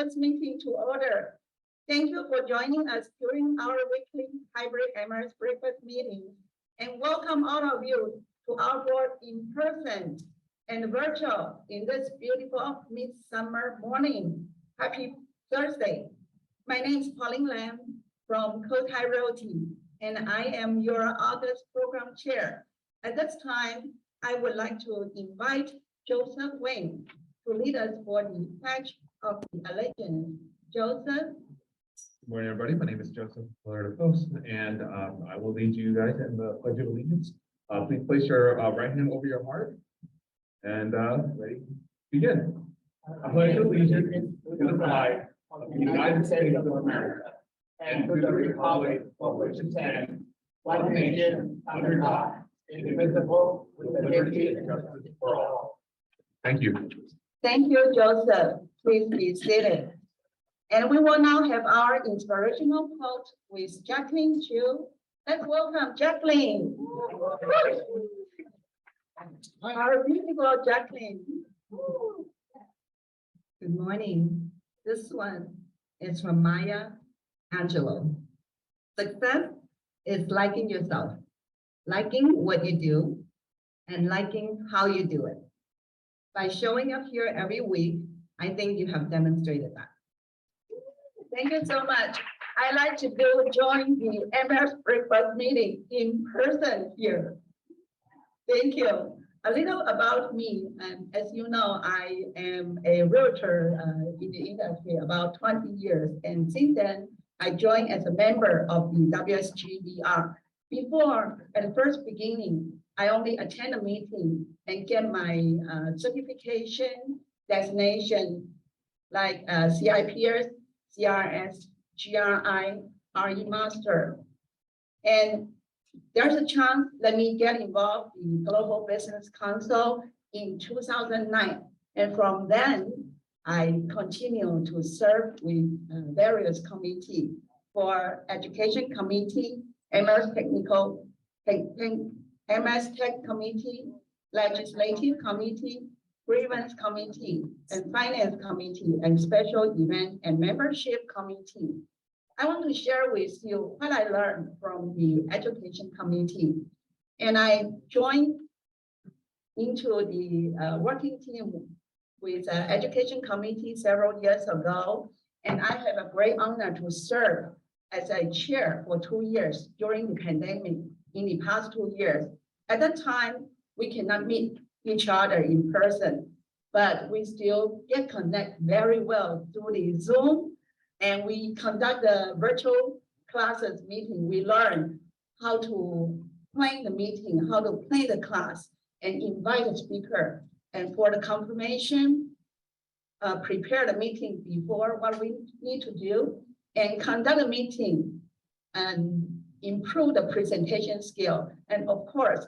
Breakfast meeting to order. Thank you for joining us during our weekly hybrid Emirates breakfast meeting, and welcome all of you to our board in person and virtual in this beautiful midsummer morning. Happy Thursday. My name is Collin from C.A.R Realty, and I am your August program chair. At this time, I would like to invite Joseph Wayne to lead us for the pledge of the allegiance. Joseph. Good morning, everybody. My name is Joseph Florida Post, and I will lead you guys in the Pledge of Allegiance. Please place your right hand over your heart and ready, begin. I pledge allegiance to the flag of the United States of America and to the republic for which it stands, one nation under God, indivisible, with liberty and justice for all. Thank you. Thank you, Joseph. Please be seated. And we will now have our inspirational quote with Jacqueline Chu. Let's welcome Jacqueline. Our beautiful Jacqueline. Good morning. This one is from Maya Angelou. Success is liking yourself, liking what you do, and liking how you do it. By showing up here every week, I think you have demonstrated that. Thank you so much. I like to join the MS breakfast meeting in person here. Thank you. A little about me, and as you know, I am a realtor in the industry about 20 years, and since then, I joined as a member of the WSGBR. Before, at the first beginning, I only attend a meeting and get my certification designation like CIPS, CRS, GRI, RE Master. And there's a chance let me get involved in Global Business Council in 2009. And from then, I continue to serve with various committees for Education Committee, MS Technical, MS Tech Committee, Legislative Committee, Grievance Committee, and Finance Committee, and Special Event and Membership Committee. I want to share with you what I learned from the Education Committee. And I joined into the working team with the Education Committee several years ago, and I have a great honor to serve as a chair for 2 years during the pandemic in the past 2 years. At that time, we cannot meet each other in person, but we still get connect very well through the Zoom, and we conduct the virtual classes meeting. We learn how to plan the meeting, how to plan the class, and invite a speaker. And for the confirmation, prepare the meeting before what we need to do, and conduct a meeting and improve the presentation skill, and of course,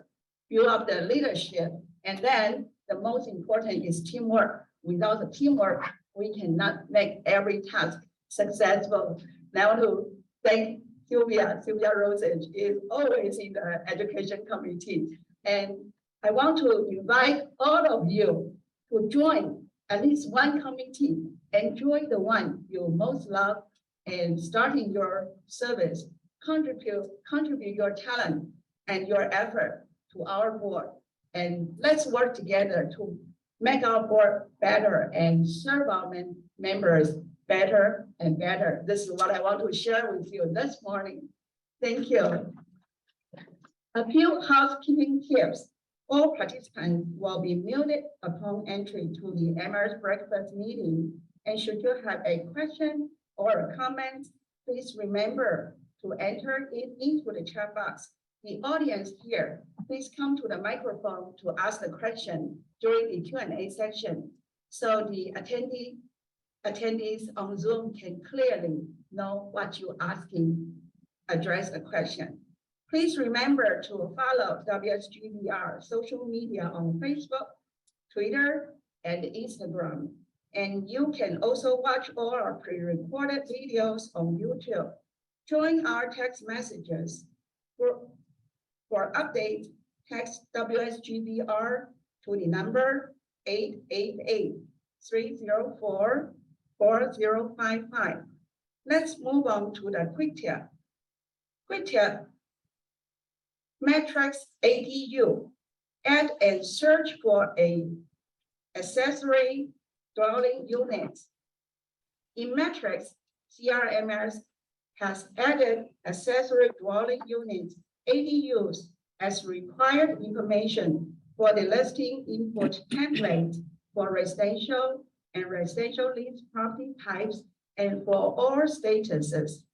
build up the leadership. And then the most important is teamwork. Without the teamwork, we cannot make every task successful. Now I want to thank Sylvia Rosage is always in the Education Committee. And I want to invite all of you to join at least one committee and join the one you most love, and starting your service, contribute your talent and your effort to our board. And let's work together to make our board better and serve our members better and better. This is what I want to share with you this morning. Thank you. A few housekeeping tips. All participants will be muted upon entry to the MS breakfast meeting. And should you have a question or a comment, please remember to enter it into the chat box. The audience here, please come to the microphone to ask the question during the Q&A section, so the attendees on Zoom can clearly know what you're asking, address the question. Please remember to follow WSGBR social media on Facebook, Twitter, and Instagram. And you can also watch all our pre-recorded videos on YouTube. Join our text messages. For update, text WSGBR to the number 888-304-4669. 4055. Let's move on to the quick tip. Quick tip. Matrix ADU. Add and search for a accessory dwelling unit. In Matrix, C.A.R. has added accessory dwelling units, ADUs, as required information for the listing input template for residential and residential lease property types and for all statuses.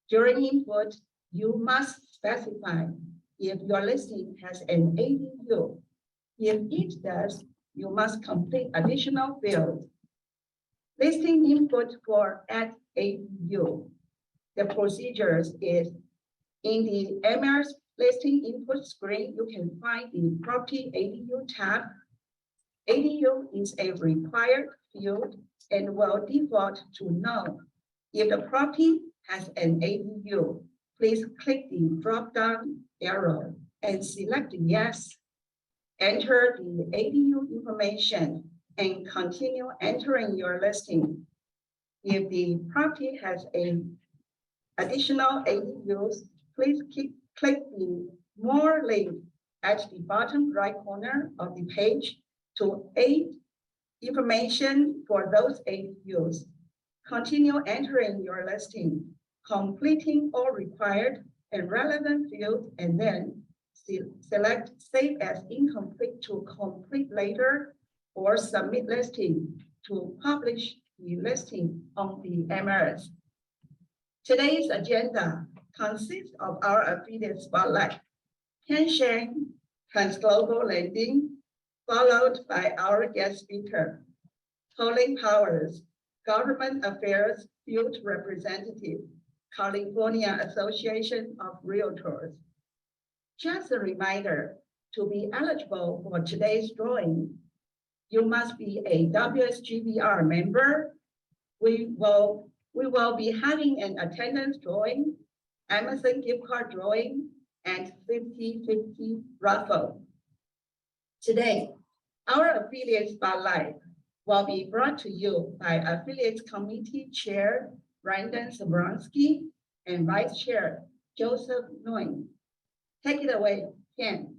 During input, you must specify if your listing has an ADU. If it does, you must complete additional fields. Listing input for add ADU. The procedures is in the MR's listing input screen, you can find the property ADU tab. ADU is a required field and will default to no. If the property has an ADU, please click the drop-down arrow and select yes. Enter the ADU information and continue entering your listing. If the property has an additional ADUs, please click the more link at the bottom right corner of the page to add information for those ADUs. Continue entering your listing, completing all required and relevant fields, and then select Save as Incomplete to complete later or Submit Listing to publish the listing on the MLS. Today's agenda consists of our affiliate spotlight, Ken Sheng, Transglobal Lending, followed by our guest speaker, Collin Powers, Government Affairs Field Representative, California Association of Realtors. Just a reminder, to be eligible for today's drawing, you must be a WSGBR member. We will be having an attendance drawing, Amazon gift card drawing, and 50/50 raffle. Today, our affiliate spotlight will be brought to you by Affiliate Committee Chair Brandon Zabronsky and Vice Chair Joseph Nguyen. Take it away, Ken.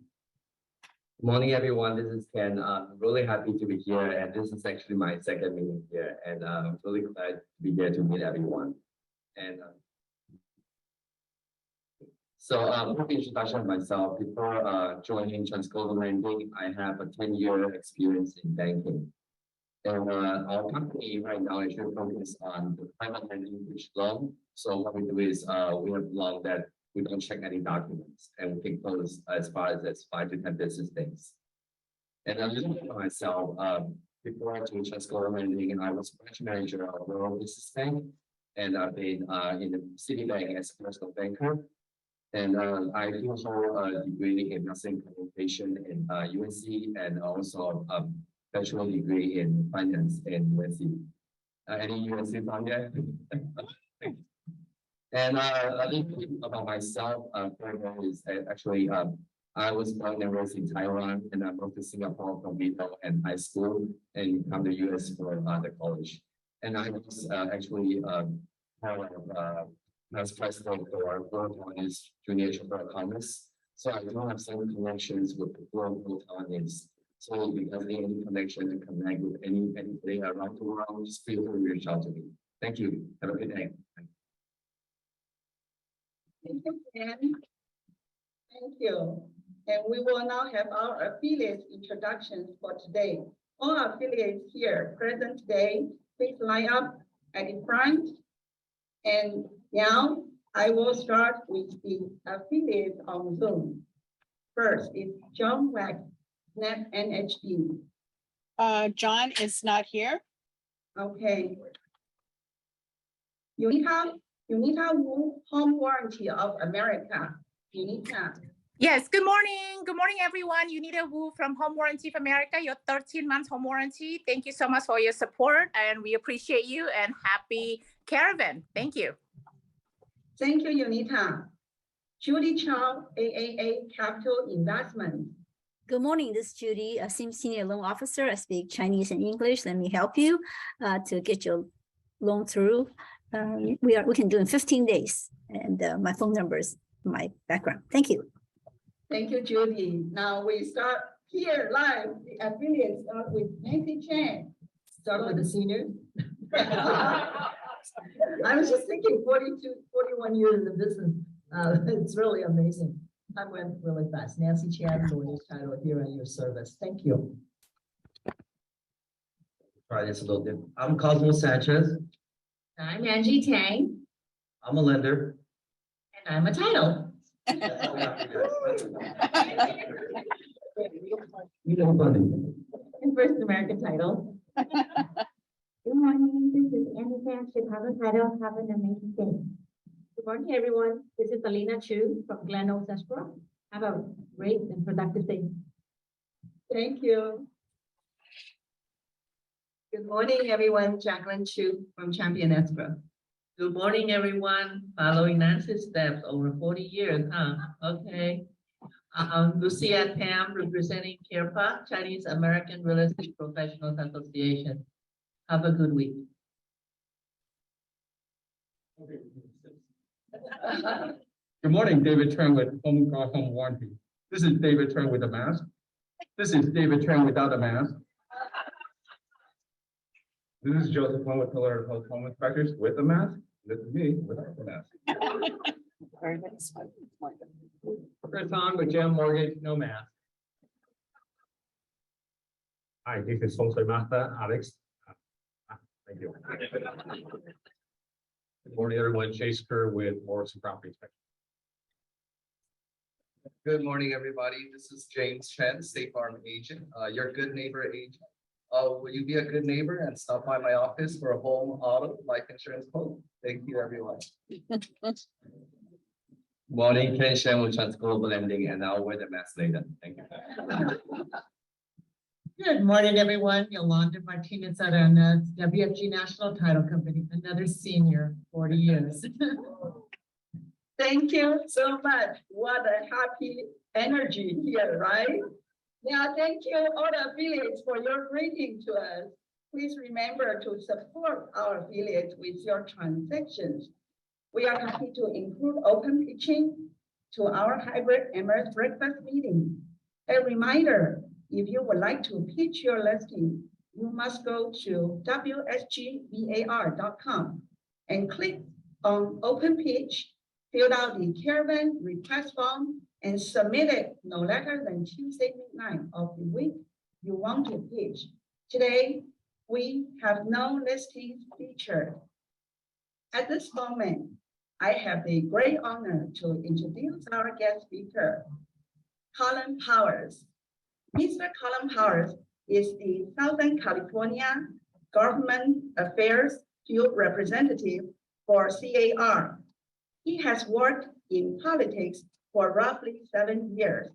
Good morning, everyone. This is Ken. I'm really happy to be here, and this is actually my second meeting here, and I'm really glad to be here to meet everyone. And quick introduction of myself. Before joining Transglobal Lending, I have a 10-year experience in banking. And our company right now is focused on the private lending bridge loan. So what we do is we have loan that we don't check any documents, and we can close as far as 5 to 10 business days. And a little bit about myself, before I joined Transglobal Lending, I was branch manager of a rural business bank, and I've been in the Citibank as a personal banker. And I do hold a degree in mass communication in UNC, and also a bachelor degree in finance in UNC. Any UNC from there? And a little bit about myself, is actually I was born and raised in Taiwan, and I moved to Singapore from middle and high school, and come to US for the college. And I was actually part of as president for World Economics Junior Chamber of Commerce. So I do have some connections with the World Economics. So because they any connection and connect with anybody around the world, just feel free to reach out to me. Thank you. Have a good day. Thank you, Ken. Thank you. And we will now have our affiliate introductions for today. All affiliates here present today, please line up at the front. And now I will start with the affiliate on Zoom. First is John Wack, SNAP NHD. John is not here. Okay. Unita Wu, Home Warranty of America. Unita. Yes, good morning. Good morning, everyone. Unita Wu from Home Warranty of America, your 13-month home warranty. Thank you so much for your support, and we appreciate you, and happy caravan. Thank you. Thank you, Unita. Judy Chow, AAA Capital Investment. Good morning, this is Judy, a Senior Loan Officer. I speak Chinese and English. Let me help you to get your loan through. We can do in 15 days. And my phone number is my background. Thank you. Thank you, Judy. Now we start here live. The affiliates start with Nancy Chan. Start with the seniors. I was just thinking 41 years in the business. It's really amazing. Time went really fast. Nancy Chan, lawyer's title here at your service. Thank you. Try this a little bit. I'm Cosmo Sanchez. I'm Angie Tang, I'm a lender. and I'm a title. You know, funny. And First American Title. Good morning, this is Annie Fan, Chicago Title. Have an amazing day. Good morning, everyone. This is Alina Chu from Glen Oaks, Escrow. Have a great and productive day. Thank you. Good morning, everyone. Jacqueline Chu from Champion Escrow. Good morning, everyone. Following Nancy's steps over 40 years, huh? Okay. Lucia Tam, representing C.A.R, Chinese American Real Estate Professionals Association. Have a good week. Good morning, David Tran with Home Warranty. This is David Tran with a mask. This is David Tran without a mask. This is Joseph Hong with Pillar of Home Inspectors with a mask. This is me without the mask. Very nice. Chris Hong with Jim Mortgage, no mask. Hi, this is Jose Mata, Alex. Thank you. Good morning, everyone. Chase Kerr with Morrison Property Inspection. Good morning, everybody. This is James Chen, State Farm agent, your good neighbor agent. Will you be a good neighbor and stop by my office for a home, auto, life insurance quote? Thank you, everyone. Morning, Ken Shen with Trans Global Lending, and I'll wear the mask later. Thank you. Good morning, everyone. Yolanda Martinez Arana, WFG National Title Company, another senior, 40 years. Thank you so much. What a happy energy here, right? Yeah, thank you all the affiliates for your greeting to us. Please remember to support our affiliates with your transactions. We are happy to include open pitching to our hybrid Emirates breakfast meeting. A reminder, if you would like to pitch your listing, you must go to wsgvar.com and click on open pitch, fill out the caravan request form, and submit it no later than Tuesday midnight of the week you want to pitch. Today, we have no listings featured. At this moment, I have the great honor to introduce our guest speaker, Collin Powers. Mr. Collin Powers is the Southern California Government Affairs Field Representative for C.A.R. He has worked in politics for roughly 7 years,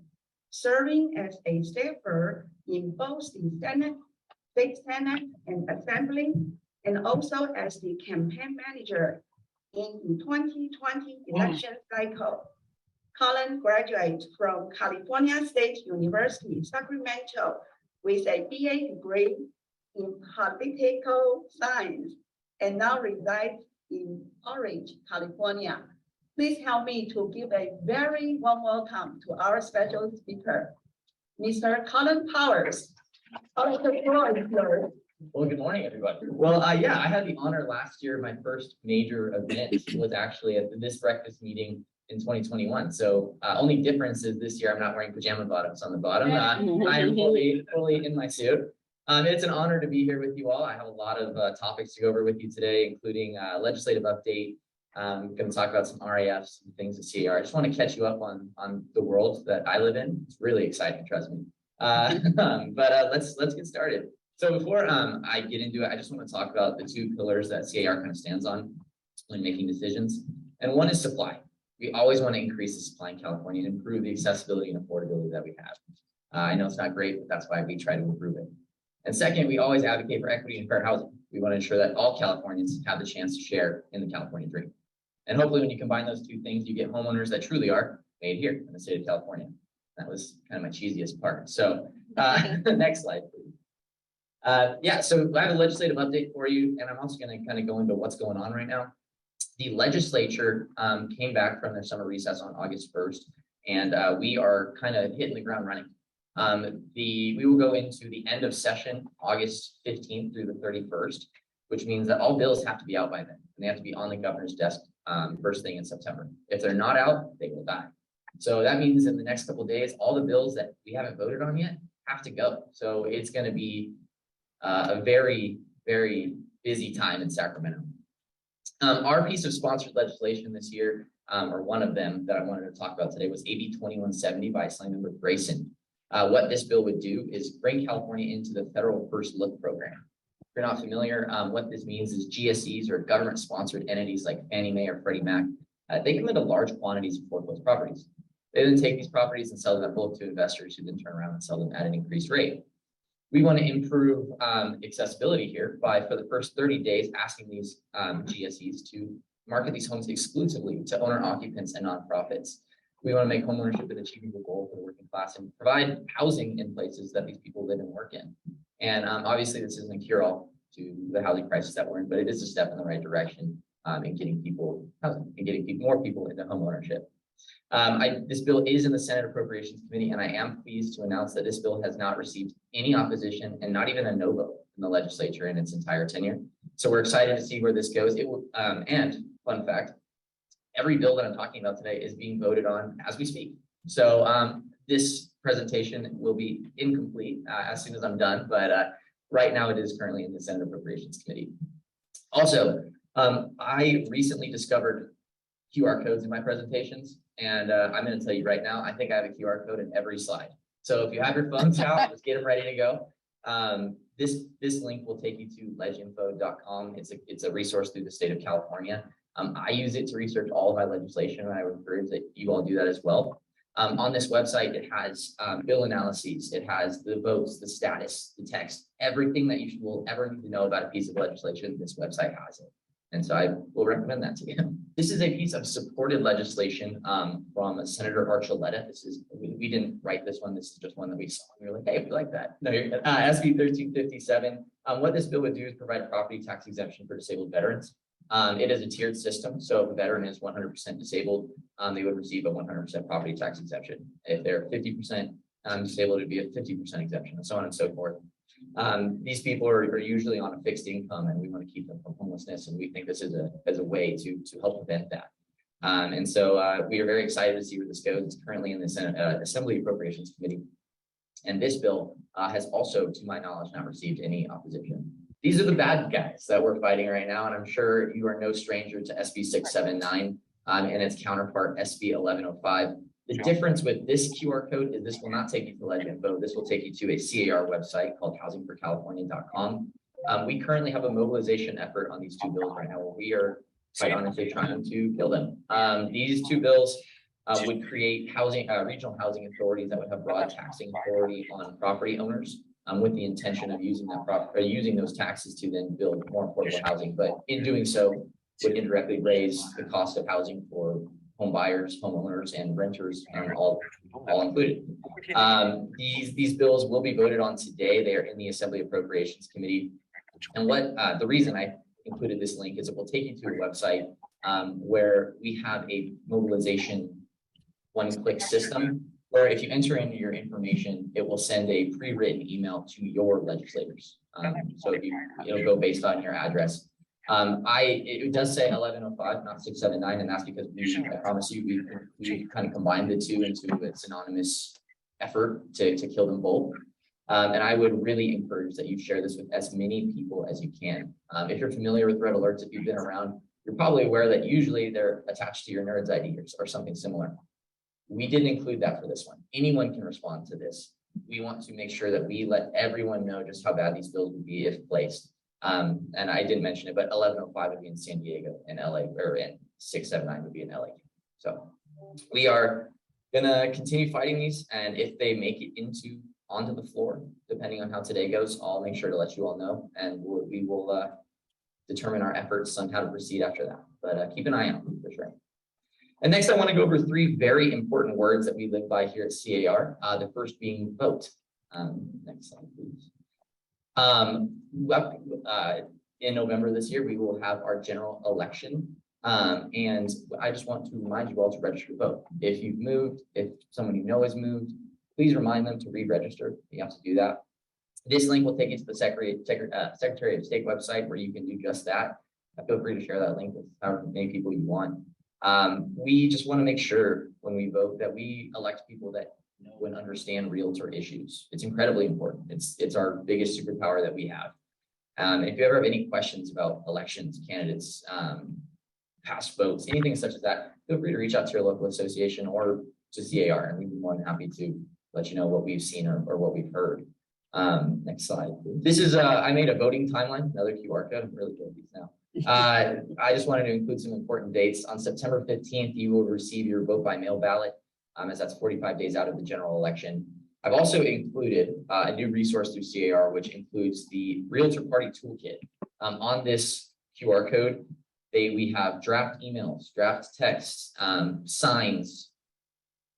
serving as a staffer in both the Senate, State Senate, and Assembly, and also as the campaign manager in the 2020 election cycle. Collin graduated from California State University, Sacramento, with a BA degree in political science, and now resides in Orange, California. Please help me to give a very warm welcome to our special speaker, Mr. Collin Powers. Well, good morning, everybody. Well, yeah, I had the honor last year. My first major event was actually at this breakfast meeting in 2021. So only difference is this year I'm not wearing pajama bottoms on the bottom. I am fully in my suit. It's an honor to be here with you all. I have a lot of topics to go over with you today, including legislative update. I'm going to talk about some RAFs and things at C.A.R. I just want to catch you up on the world that I live in. It's really exciting, trust me. But let's get started. So before I get into it, I just want to talk about the two pillars that C.A.R. kind of stands on when making decisions. And one is supply. We always want to increase the supply in California and improve the accessibility and affordability that we have. I know it's not great, but that's why we try to improve it. And second, we always advocate for equity and fair housing. We want to ensure that all Californians have the chance to share in the California dream. And hopefully when you combine those two things, you get homeowners that truly are made here in the state of California. That was kind of my cheesiest part. So next slide, please. Yeah, so I have a legislative update for you, and I'm also going to kind of go into what's going on right now. The legislature came back from their summer recess on August 1st, and we are kind of hitting the ground running. We will go into the end of session, August 15th through the 31st, which means that all bills have to be out by then, and they have to be on the governor's desk first thing in September. If they're not out, they will die. So that means in the next couple of days, all the bills that we haven't voted on yet have to go. So it's going to be a very, very busy time in Sacramento. Our piece of sponsored legislation this year, or one of them that I wanted to talk about today, was AB 2170 by Assembly Member Grayson. What this bill would do is bring California into the federal First Look program. If you're not familiar, what this means is GSEs, or government-sponsored entities like Fannie Mae or Freddie Mac, they come into large quantities of foreclosed properties. They then take these properties and sell them at bulk to investors, who then turn around and sell them at an increased rate. We want to improve accessibility here by, for the first 30 days, asking these GSEs to market these homes exclusively to owner occupants and nonprofits. We want to make homeownership an achievable goal for the working class and provide housing in places that these people live and work in. And obviously, this isn't a cure-all to the housing crisis that we're in, but it is a step in the right direction in getting people housing and getting more people into homeownership. This bill is in the Senate Appropriations Committee, and I am pleased to announce that this bill has not received any opposition and not even a no vote in the legislature in its entire tenure. So we're excited to see where this goes. It will, and fun fact, every bill that I'm talking about today is being voted on as we speak. So this presentation will be incomplete as soon as I'm done, but right now it is currently in the Senate Appropriations Committee. Also, I recently discovered QR codes in my presentations, and I'm going to tell you right now, I think I have a QR code in every slide. So if you have your phones out, let's get them ready to go. This link will take you to leginfo.com. It's a resource through the state of California. I use it to research all of my legislation, and I would encourage that you all do that as well. On this website, it has bill analyses, it has the votes, the status, the text, everything that you will ever need to know about a piece of legislation. This website has it. And so I will recommend that to you. This is a piece of supported legislation from Senator Archuleta. We didn't write this one. This is just one that we saw. We were like, hey, we like that. No, SB 1357. What this bill would do is provide property tax exemption for disabled veterans. It is a tiered system. So if a veteran is 100% disabled, they would receive a 100% property tax exemption. If they're 50% disabled, it'd be a 50% exemption, and so on and so forth. These people are usually on a fixed income, and we want to keep them from homelessness, and we think this is a way to help prevent that. And so we are very excited to see where this goes. It's currently in the Senate Assembly Appropriations Committee, and this bill has also, to my knowledge, not received any opposition. These are the bad guys that we're fighting right now, and I'm sure you are no stranger to SB 679 and its counterpart SB 1105. The difference with this QR code is this will not take you to LegInfo. This will take you to a C.A.R. website called housingforcalifornia.com. We currently have a mobilization effort on these two bills right now, where we are quite honestly trying to kill them. These two bills would create regional housing authorities that would have broad taxing authority on property owners, with the intention of using those taxes to then build more affordable housing. But in doing so, would indirectly raise the cost of housing for home buyers, homeowners, and renters, and all included. These bills will be voted on today. They are in the Assembly Appropriations Committee. And the reason I included this link is it will take you to a website where we have a mobilization one-click system, where if you enter in your information, it will send a pre-written email to your legislators. So it'll go based on your address. It does say 1105, not 679, and that's because I promise you, we kind of combined the two into a synonymous effort to kill them both. And I would really encourage that you share this with as many people as you can. If you're familiar with red alerts, if you've been around, you're probably aware that usually they're attached to your NERDS ID or something similar. We didn't include that for this one. Anyone can respond to this. We want to make sure that we let everyone know just how bad these bills would be if placed. And I didn't mention it, but 1105 would be in San Diego and LA, and 679 would be in LA. So we are gonna continue fighting these, and if they make it onto the floor, depending on how today goes, I'll make sure to let you all know, and we will determine our efforts on how to proceed after that. But keep an eye out for sure. And next, I want to go over three very important words that we live by here at C.A.R. The first being vote. Next slide, please. In November this year, we will have our general election. And I just want to remind you all to register to vote. If you've moved, if someone you know has moved, please remind them to re-register. You have to do that. This link will take you to the Secretary of State website where you can do just that. Feel free to share that link with however many people you want. We just want to make sure when we vote that we elect people that know and understand realtor issues. It's incredibly important. It's our biggest superpower that we have. If you ever have any questions about elections, candidates, past votes, anything such as that, feel free to reach out to your local association or to C.A.R. and we'd be more than happy to let you know what we've seen or what we've heard. Next slide. This is, I made a voting timeline, another QR code. I'm really good at these now. I just wanted to include some important dates. On September 15th, you will receive your vote by mail ballot, as that's 45 days out of the general election. I've also included a new resource through C.A.R. which includes the Realtor Party Toolkit. On this QR code, we have draft emails, draft texts, signs,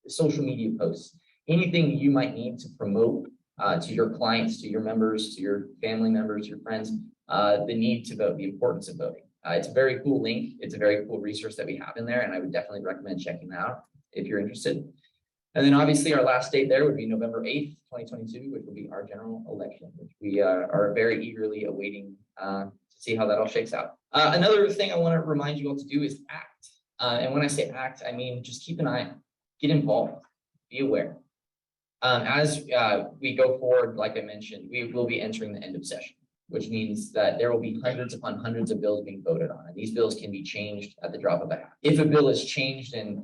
social media posts, anything you might need to promote to your clients, to your members, to your family members, your friends, the need to vote, the importance of voting. It's a very cool link. It's a very cool resource that we have in there, and I would definitely recommend checking that out if you're interested. And then obviously our last date there would be November 8th, 2022, which will be our general election, which we are very eagerly awaiting to see how that all shakes out. Another thing I want to remind you all to do is act. And when I say act, I mean just keep an eye, get involved, be aware. As we go forward, like I mentioned, we will be entering the end of session, which means that there will be hundreds upon hundreds of bills being voted on. And these bills can be changed at the drop of a hat. If a bill is changed and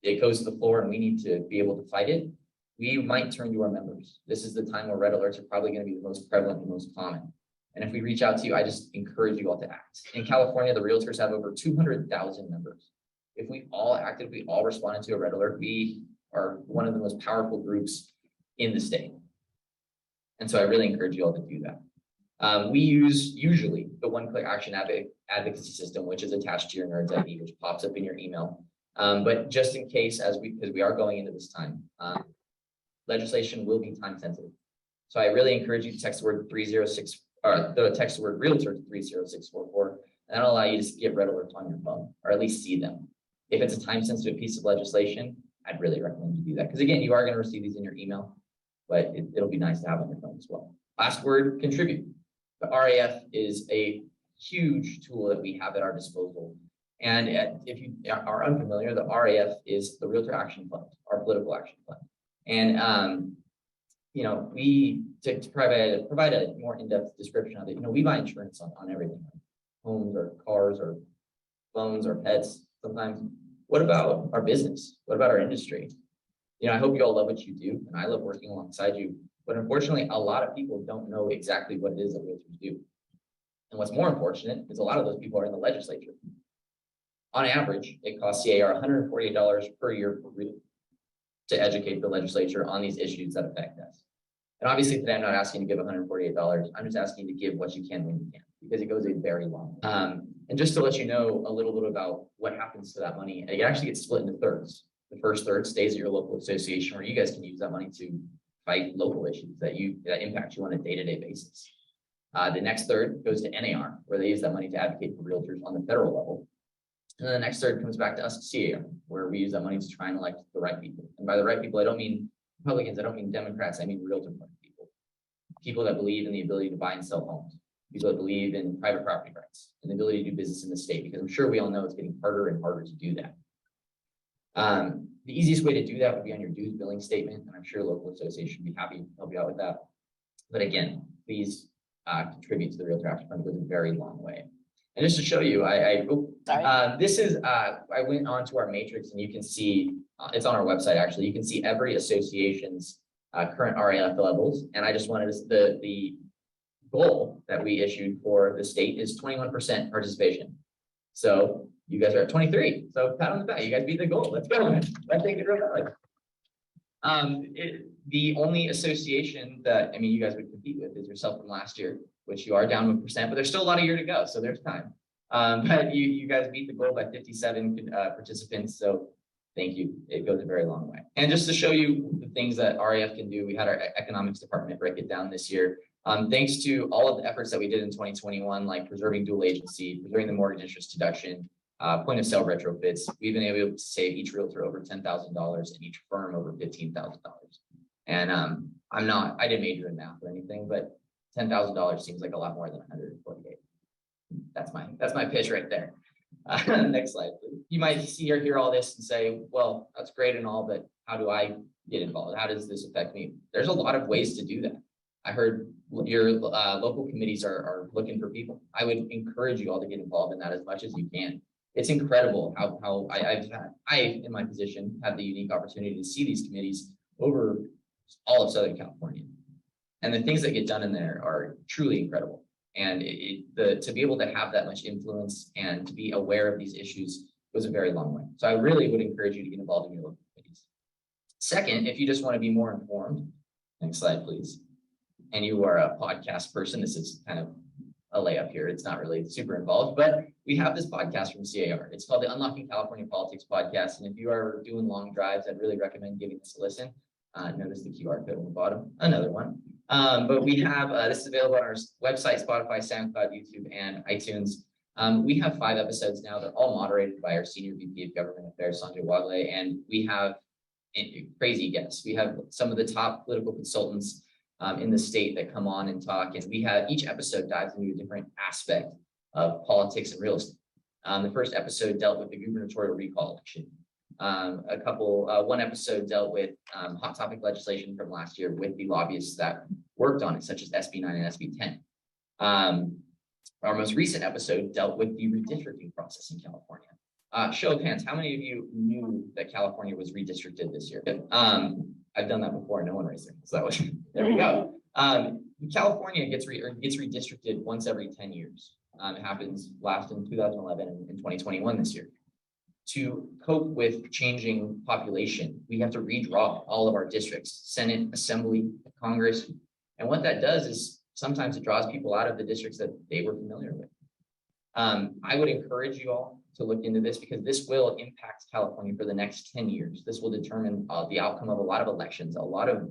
it goes to the floor and we need to be able to fight it, we might turn to our members. This is the time where red alerts are probably going to be the most prevalent and most common. And if we reach out to you, I just encourage you all to act. In California, the realtors have over 200,000 members. If we all acted, we all responded to a red alert, we are one of the most powerful groups in the state. And so I really encourage you all to do that. We use usually the one-click action advocacy system, which is attached to your NERDS ID, which pops up in your email. But just in case, because we are going into this time, legislation will be time sensitive. So I really encourage you to text the word 306 or text the word realtor to 30644, and that'll allow you to get red alerts on your phone, or at least see them. If it's a time sensitive piece of legislation, I'd really recommend you do that. Because again, you are going to receive these in your email, but it'll be nice to have on your phone as well. Last word, contribute. The RAF is a huge tool that we have at our disposal. And if you are unfamiliar, the RAF is the Realtor Action Fund, our political action fund. And, you know, to provide a more in-depth description of it, you know, we buy insurance on everything, like homes or cars or phones or pets sometimes. What about our business? What about our industry? You know, I hope you all love what you do, and I love working alongside you. But unfortunately, a lot of people don't know exactly what it is that realtors do. And what's more unfortunate is a lot of those people are in the legislature. On average, it costs C.A.R. $148 per year to educate the legislature on these issues that affect us. And obviously today I'm not asking you to give $148. I'm just asking you to give what you can when you can, because it goes a very long way. And just to let you know a little bit about what happens to that money, it actually gets split into thirds. The first third stays at your local association, where you guys can use that money to fight local issues that impact you on a day-to-day basis. The next third goes to NAR, where they use that money to advocate for realtors on the federal level. And then the next third comes back to us at C.A.R., where we use that money to try and elect the right people. And by the right people, I don't mean Republicans, I don't mean Democrats, I mean realtor people. People that believe in the ability to buy and sell homes. People that believe in private property rights and the ability to do business in the state, because I'm sure we all know it's getting harder and harder to do that. The easiest way to do that would be on your dues billing statement, and I'm sure local association would be happy to help you out with that. But again, please contribute to the Realtor Action Fund. It goes a very long way. And just to show you, I went onto our matrix, and you can see, it's on our website actually, you can see every association's current RAF levels. And I just wanted the goal that we issued for the state is 21% participation. So you guys are at 23. So pat on the back, you guys beat the goal. Let's go. Let's take it real hard. The only association that, I mean, you guys would compete with is yourself from last year, which you are down 1%, but there's still a lot of year to go. So there's time. But you guys beat the goal by 57 participants. So thank you. It goes a very long way. And just to show you the things that RAF can do, we had our economics department break it down this year. Thanks to all of the efforts that we did in 2021, like preserving dual agency, preserving the mortgage interest deduction, point of sale retrofits, we've been able to save each realtor over $10,000 and each firm over $15,000. And I didn't major in math or anything, but $10,000 seems like a lot more than 148. That's my pitch right there. Next slide, please. You might see or hear all this and say, well, that's great and all, but how do I get involved? How does this affect me? There's a lot of ways to do that. I heard your local committees are looking for people. I would encourage you all to get involved in that as much as you can. It's incredible how I, in my position, have the unique opportunity to see these committees over all of Southern California. And the things that get done in there are truly incredible. And to be able to have that much influence and to be aware of these issues goes a very long way. So I really would encourage you to get involved in your local committees. Second, if you just want to be more informed, next slide, please. And you are a podcast person, this is kind of a layup here. It's not really super involved, but we have this podcast from C.A.R. It's called the Unlocking California Politics Podcast. And if you are doing long drives, I'd really recommend giving this a listen. Notice the QR code on the bottom, another one. But we have, this is available on our website, Spotify, SoundCloud, YouTube, and iTunes. We have 5 episodes now. They're all moderated by our Senior VP of Government Affairs, Sanjay Wagle, and we have crazy guests. We have some of the top political consultants in the state that come on and talk, and we have each episode dives into a different aspect of politics and real estate. The first episode dealt with the gubernatorial recall election. One episode dealt with hot topic legislation from last year with the lobbyists that worked on it, such as SB 9 and SB 10. Our most recent episode dealt with the redistricting process in California. Show of hands, how many of you knew that California was redistricted this year? I've done that before, no one raised their hand, so that was, there we go. California gets redistricted once every 10 years. It happens last in 2011 and in 2021 this year. To cope with changing population, we have to redraw all of our districts, Senate, Assembly, Congress. And what that does is sometimes it draws people out of the districts that they were familiar with. I would encourage you all to look into this because this will impact California for the next 10 years. This will determine the outcome of a lot of elections, a lot of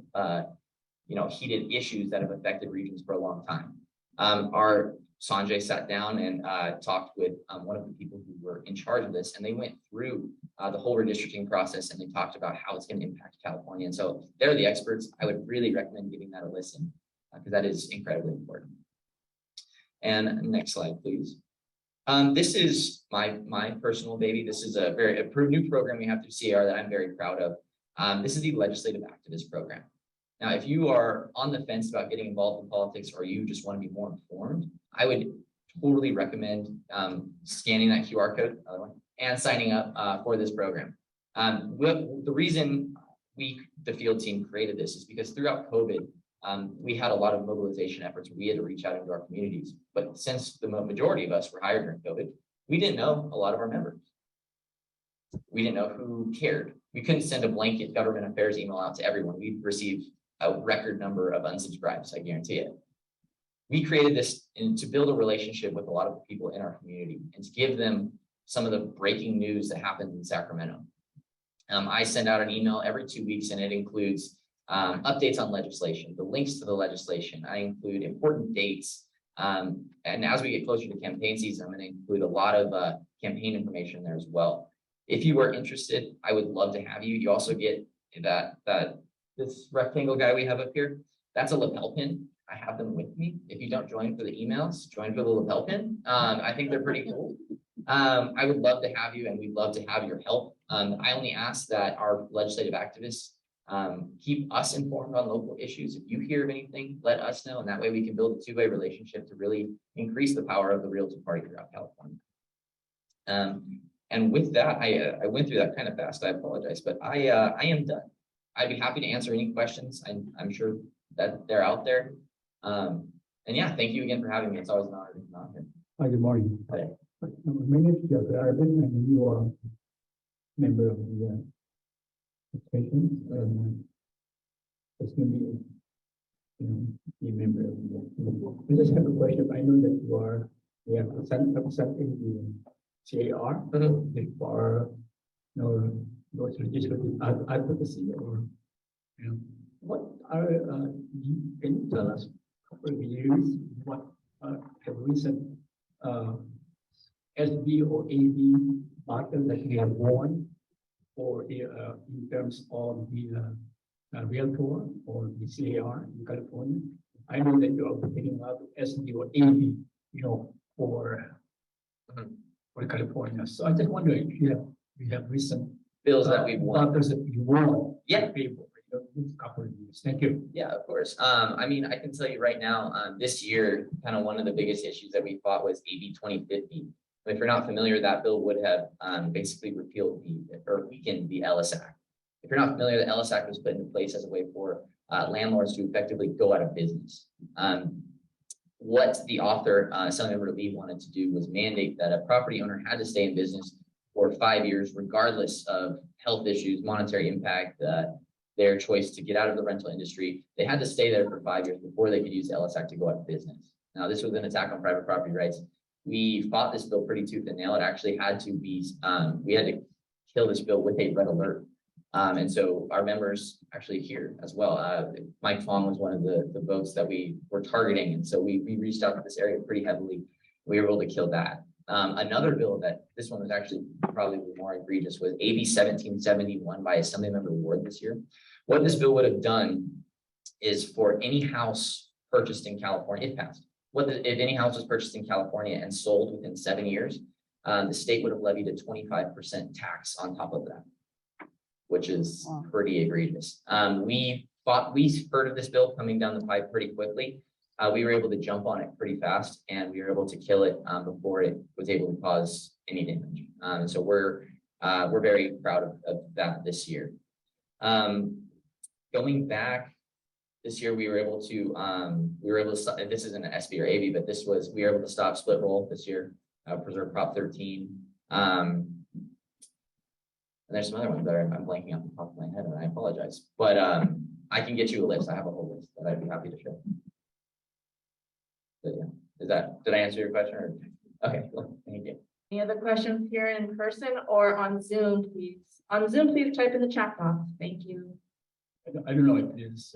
heated issues that have affected regions for a long time. Our Sanjay sat down and talked with one of the people who were in charge of this, and they went through the whole redistricting process and they talked about how it's going to impact California. And so they're the experts. I would really recommend giving that a listen because that is incredibly important. And next slide, please. This is my personal baby. This is a new program we have through C.A.R. that I'm very proud of. This is the Legislative Activist Program. Now, if you are on the fence about getting involved in politics or you just want to be more informed, I would totally recommend scanning that QR code and signing up for this program. The reason the field team created this is because throughout COVID, we had a lot of mobilization efforts. We had to reach out into our communities. But since the majority of us were hired during COVID, we didn't know a lot of our members. We didn't know who cared. We couldn't send a blanket government affairs email out to everyone. We'd receive a record number of unsubscribes, I guarantee it. We created this to build a relationship with a lot of the people in our community and to give them some of the breaking news that happens in Sacramento. I send out an email every 2 weeks and it includes updates on legislation, the links to the legislation. I include important dates. And as we get closer to campaign season, I'm going to include a lot of campaign information there as well. If you are interested, I would love to have you. You also get this rectangle guy we have up here. That's a lapel pin. I have them with me. If you don't join for the emails, join for the lapel pin. I think they're pretty cool. I would love to have you and we'd love to have your help. I only ask that our legislative activists keep us informed on local issues. If you hear of anything, let us know. And that way we can build a two-way relationship to really increase the power of the Realtor Party throughout California. And with that, I went through that kind of fast. I apologize, but I am done. I'd be happy to answer any questions. I'm sure that they're out there. And yeah, thank you again for having me. It's always an honor to come out here. Hi, good morning. Hi. My name is C.A.R. and you are a member of the administration. It's going to be a member of the. I just have a question. I know that you are representing the C.A.R. for those legislative advocacy or what are can you tell us couple of years, what have recent SB or AB market that we have won, or in terms of the Realtor or the C.A.R. in California? I know that you are taking out SB or AB, for California. So I just wonder if we have recent Bills that we've won. markets that you won. Yeah. Couple of years. Thank you. Yeah, of course. I mean, I can tell you right now, this year, kind of one of the biggest issues that we fought was AB 2050. If you're not familiar, that bill would have basically repealed or weakened the Ellis Act. If you're not familiar, the Ellis Act was put into place as a way for landlords to effectively go out of business. What the author, Assemblymember Lee, wanted to do was mandate that a property owner had to stay in business for 5 years, regardless of health issues, monetary impact, their choice to get out of the rental industry. They had to stay there for 5 years before they could use the Ellis Act to go out of business. Now, this was an attack on private property rights. We fought this bill pretty tooth and nail. It actually had to be, we had to kill this bill with a red alert. And so our members actually here as well. Mike Fong was one of the votes that we were targeting. And so we reached out to this area pretty heavily. We were able to kill that. Another bill that this one was actually probably more egregious was AB 1771 by Assemblymember Ward this year. What this bill would have done is for any house purchased in California, it passed. If any house was purchased in California and sold within 7 years, the state would have levied a 25% tax on top of that, which is pretty egregious. We heard of this bill coming down the pipe pretty quickly. We were able to jump on it pretty fast, and we were able to kill it before it was able to cause any damage. So we're very proud of that this year. Going back this year, we were able to stop, this isn't an SB or AB, but we were able to stop split roll this year, preserve Prop 13. And there's some other ones that I'm blanking off the top of my head, and I apologize. But I can get you a list. I have a whole list that I'd be happy to share. But yeah, did I answer your question? Or? Okay, cool. Thank you. Any other questions here in person or on Zoom, please? On Zoom, please type in the chat box. Thank you. I don't know if it is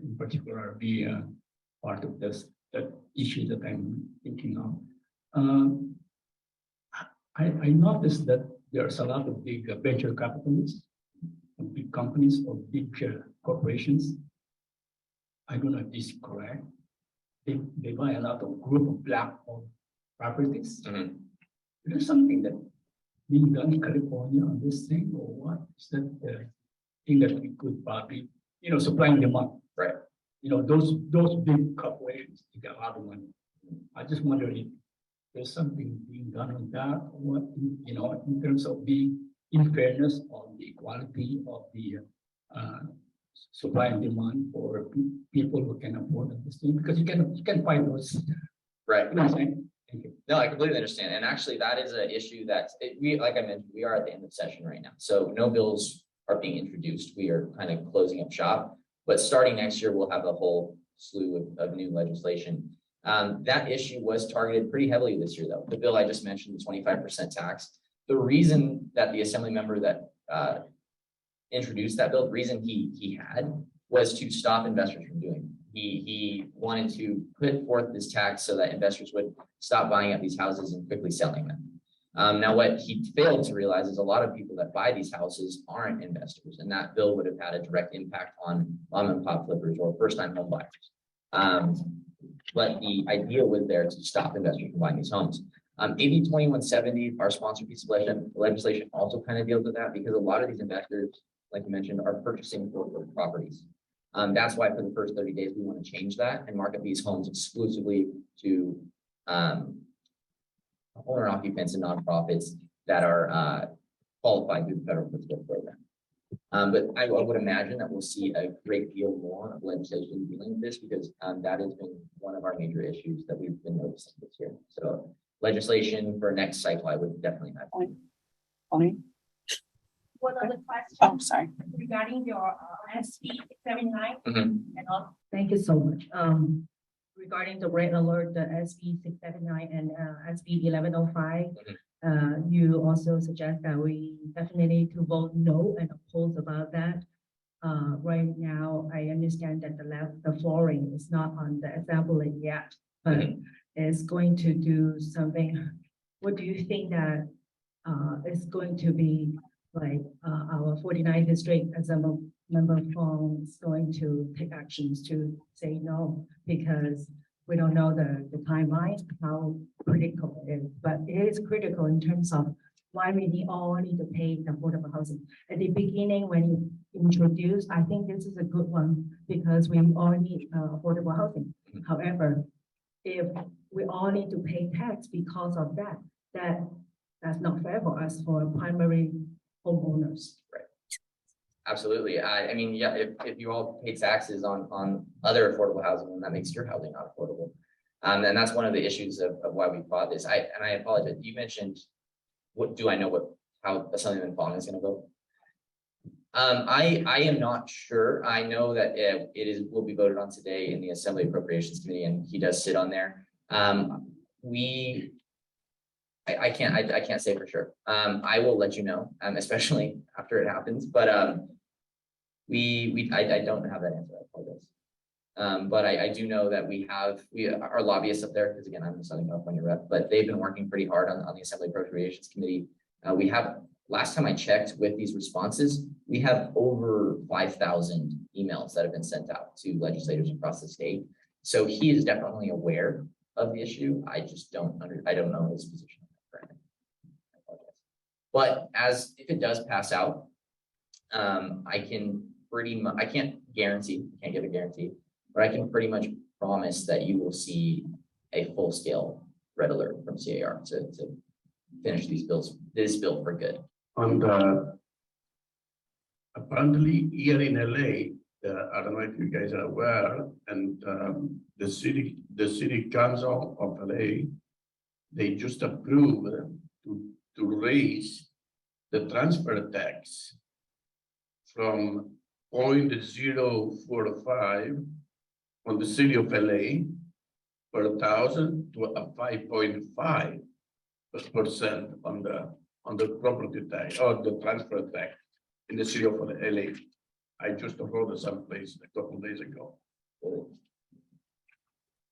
in particular be part of that issue that I'm thinking of. I noticed that there's a lot of big venture capitalists, big companies or big corporations. I don't know if this is correct. They buy a lot of group of black-owned properties. Mm-hmm. Is there something that being done in California on this thing, or what? Is that the thing that we could probably, supply and demand? Right. Those big corporations, they get a lot of money. I just wonder if there's something being done on that, or what, in terms of being in fairness on the equality of the supply and demand for people who can afford this thing, because you can find those. Right. You know what I'm saying? Thank you. No, I completely understand. And actually, that is an issue that like I mentioned, we are at the end of session right now. So no bills are being introduced. We are kind of closing up shop. But starting next year, we'll have a whole slew of new legislation. That issue was targeted pretty heavily this year, though. The bill I just mentioned, the 25% tax. The reason that the assembly member that introduced that bill, the reason he had was to stop investors from doing it. He wanted to put forth this tax so that investors would stop buying up these houses and quickly selling them. Now, what he failed to realize is a lot of people that buy these houses aren't investors, and that bill would have had a direct impact on mom and pop flippers or first-time home buyers. But the idea was there to stop investors from buying these homes. AB 2170, our sponsored piece of legislation, also kind of deals with that, because a lot of these investors, like you mentioned, are purchasing foreclosed properties. That's why for the first 30 days, we want to change that and market these homes exclusively to owner occupants and nonprofits that are qualified through the federal fiscal program. But I would imagine that we'll see a great deal more of legislation dealing with this, because that has been one of our major issues that we've been noticing this year. So legislation for next cycle, I would definitely have. Collin? One other question. Oh, sorry. Regarding your SB 79 Mhm. and all. Thank you so much. Regarding the red alert, the SB 679 and SB 1105, you also suggest that we definitely need to vote no and oppose about that. right now, I understand that the flooring is not on the assembly yet, but it's going to do something. What do you think that is going to be like our 49th district as a member from is going to take actions to say no, because we don't know the timeline, how critical it is, but it is critical in terms of why we all need to pay the affordable housing. At the beginning, when you introduced, I think this is a good one because we all need affordable housing. However, if we all need to pay tax because of that, that's not fair for us for primary homeowners. Right. Absolutely. I mean, yeah, if you all pay taxes on other affordable housing, then that makes your housing not affordable. And that's one of the issues of why we bought this. I apologize. You mentioned, what do I know how Assemblyman Collin is going to vote? I am not sure. I know that will be voted on today in the Assembly Appropriations Committee, and he does sit on there. I can't say for sure. I will let you know, especially after it happens. But I don't have that answer. I apologize. But I do know that we are lobbyists up there, because again, I'm the Southern California rep, but they've been working pretty hard on the Assembly Appropriations Committee. We have, last time I checked with these responses, we have over 5,000 emails that have been sent out to legislators across the state. So he is definitely aware of the issue. I just I don't know his position. But if it does pass out, I can't guarantee, can't give a guarantee, but I can pretty much promise that you will see a full-scale red alert from C.A.R. to finish this bill for good. Apparently here in LA, I don't know if you guys are aware, and the city council of LA, they just approved to raise the transfer tax from 0.045 on the city of LA per 1,000 to a 5.5% on the property tax or the transfer tax in the city of LA. I just wrote it someplace a couple of days ago.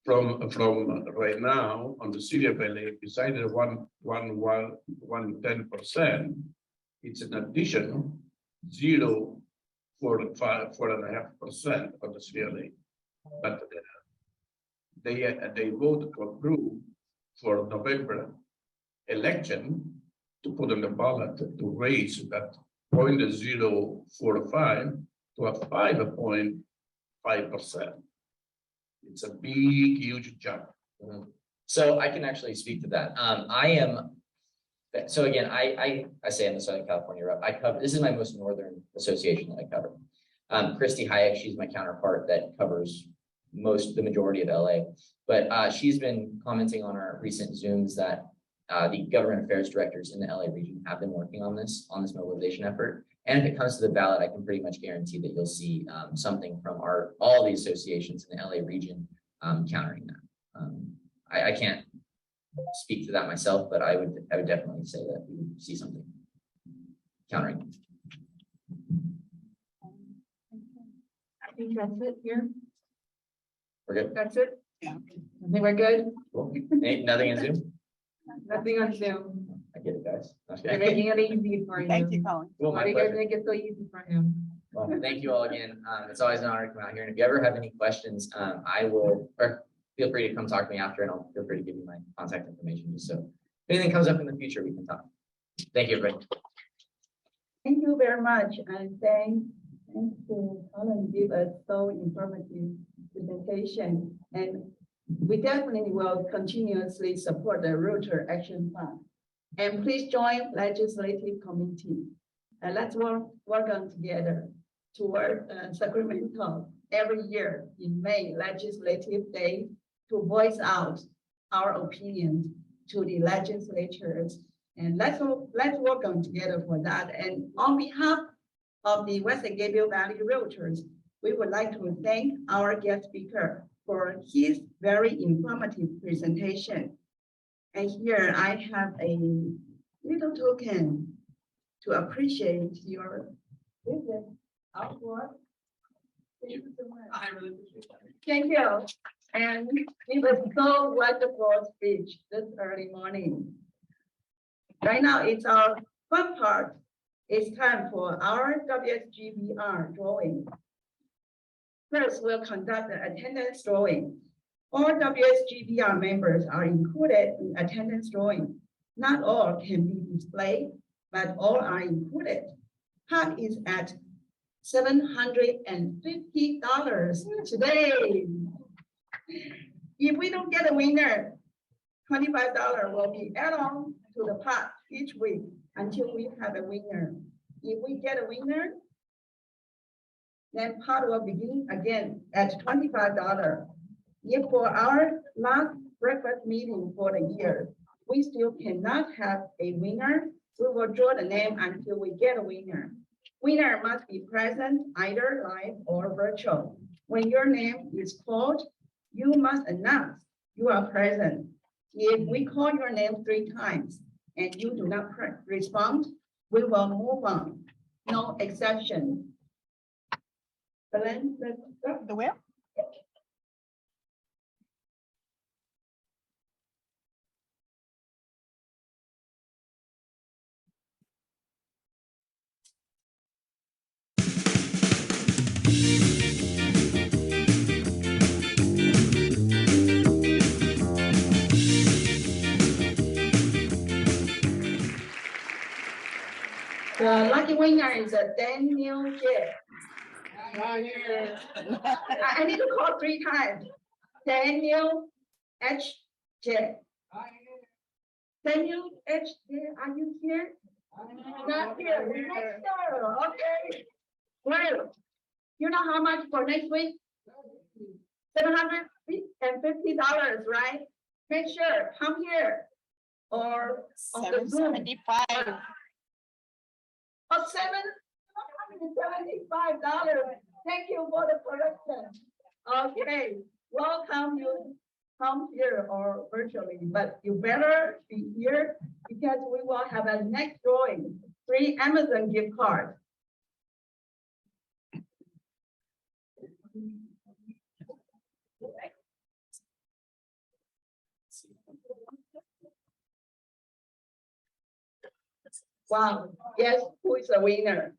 From right now on the city of LA, besides the 110%, it's an additional 4.5% of the city of LA. But they voted to approve for November election to put on the ballot to raise that 0.045 to a 5.5%. It's a big, huge jump. So I can actually speak to that. So again, I say I'm the Southern California rep. This is my most northern association that I cover. Christy Hayek, she's my counterpart that covers the majority of LA. But she's been commenting on our recent Zooms that the government affairs directors in the LA region have been working on this mobilization effort. And if it comes to the ballot, I can pretty much guarantee that you'll see something from all the associations in the LA region countering that. I can't speak to that myself, but I would definitely say that we would see something countering. I think that's it here. We're good. That's it. Yeah. I think we're good. Cool. Nothing in Zoom? Nothing on Zoom. I get it, guys. You're making it easy for you. Thank you, Collin. Well, Why my do you guys pleasure. make it so easy for him? Well, thank you all again. It's always an honor to come out here. And if you ever have any questions, feel free to come talk to me after, and I'll feel free to give you my contact information. Just so if anything comes up in the future, we can talk. Thank you, everybody. Thank you very much, and thanks to Collin give us so informative presentation. And we definitely will continuously support the Realtor Action Plan. And please join Legislative Committee. And let's work on together toward Sacramento every year in May, Legislative Day, to voice out our opinions to the legislatures. And let's work on together for that. And on behalf of the Western Gabriel Valley Realtors, we would like to thank our guest speaker for his very informative presentation. And here I have a little token to appreciate your visit. outward. Thank you so much. I really appreciate that. Thank you. And it was so wonderful speech this early morning. Right now, it's our fun part. It's time for our WSGBR drawing. First, we'll conduct the attendance drawing. All WSGBR members are included in attendance drawing. Not all can be displayed, but all are included. Part is at $750 today. If we don't get a winner, $25 will be added on to the pot each week until we have a winner. If we get a winner, then pot will begin again at $25. If for our last breakfast meeting for the year, we still cannot have a winner, we will draw the name until we get a winner. Winner must be present either live or virtual. When your name is called, you must announce you are present. If we call your name 3 times and you do not respond, we will move on. No exception. Belen, let's go. The where? The lucky winner is a Daniel J. I need to call 3 times. Daniel H. J. Daniel H. J. Are you here? Not here. Next door. Okay. Well, you know how much for next week? $750, right? Make sure, come here. Or on the Zoom. $775. Oh, $775. Thank you for the correction. Okay, welcome you come here or virtually, but you better be here because we will have a next drawing, 3 Amazon gift cards. Wow, yes, who is the winner?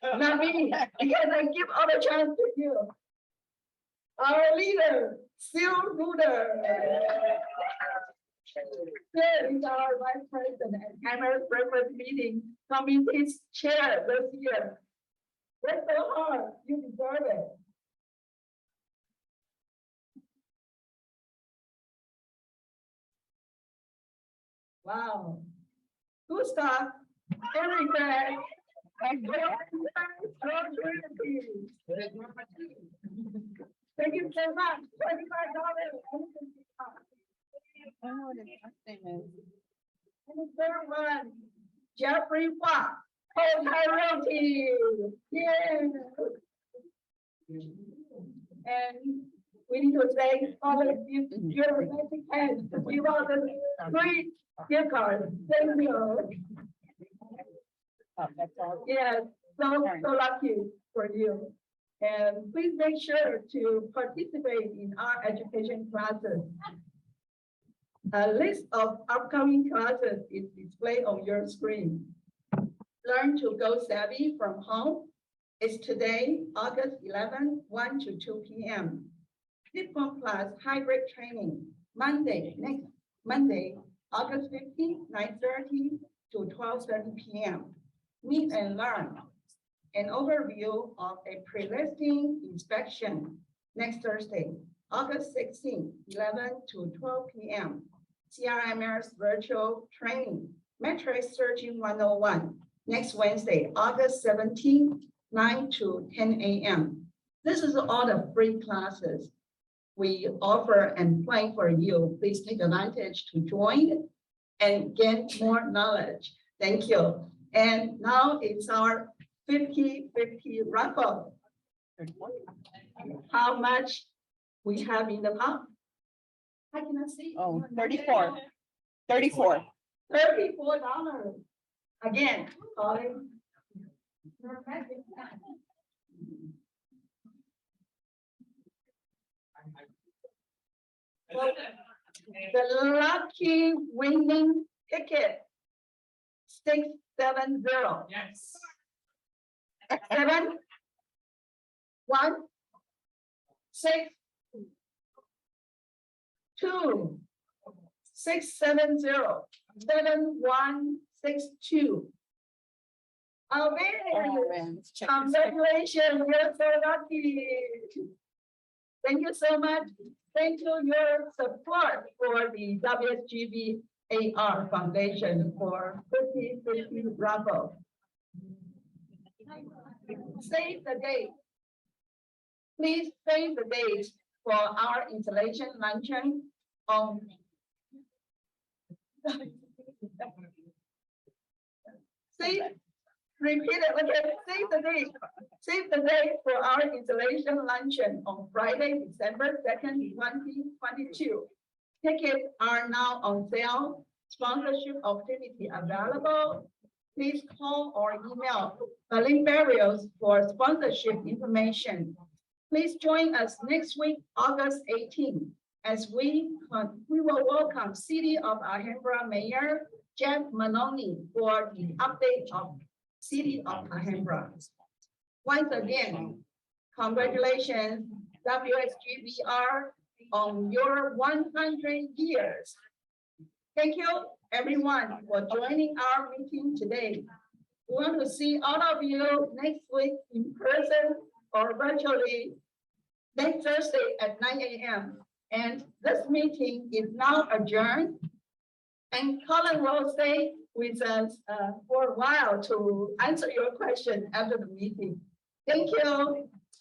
Not me, because I give all the chance to you. Our leader, Seal Ruder. Here is our vice president and Hammer's breakfast meeting committee's chair this year. Work so hard, you deserve it. Wow. Good stuff. Everything. Thank you so much. $25. And the third one, Jeffrey Fox, Realty. Yeah. And we need to thank all of you, your hands to give all the 3 gift cards. Thank you. Yes, so lucky for you. And please make sure to participate in our education classes. A list of upcoming classes is displayed on your screen. Learn to go savvy from home. It's today, August 11, 1 to 2 p.m. Diploma Plus hybrid training, next Monday, August 15, 9:30 to 12:30 p.m. Meet and learn. An overview of a pre-listing inspection next Thursday, August 16, 11 to 12 p.m. C.A.R. virtual training, Metrics Searching 101, next Wednesday, August 17, 9 to 10 a.m. This is all the free classes we offer and plan for you. Please take advantage to join and get more knowledge. Thank you. And now it's our 50-50 raffle. How much we have in the pot? I cannot see. Oh, 34. $34. $34. Again, Collin. The lucky winning ticket, 670. Yes. 7 1 6 2 670 7162. Congratulations, you're so lucky. Thank you so much. Thank you your support for the WSGB A.R. Foundation for 50/50 raffle. Save the date. Please save the date for our installation luncheon on repeat it again. Save the date. Save the date for our installation luncheon on Friday, December 2nd, 2022. Tickets are now on sale. Sponsorship opportunity available. Please call or email Collin Barrios for sponsorship information. Please join us next week, August 18th, as we will welcome City of Alhambra Mayor Jeff Maloney for the update of City of Alhambra. Once again, congratulations, WSGBR, on your 100 years. Thank you, everyone, for joining our meeting today. We want to see all of you next week in person or virtually next Thursday at 9 a.m. And this meeting is now adjourned. And Collin will stay with us for a while to answer your question after the meeting. Thank you.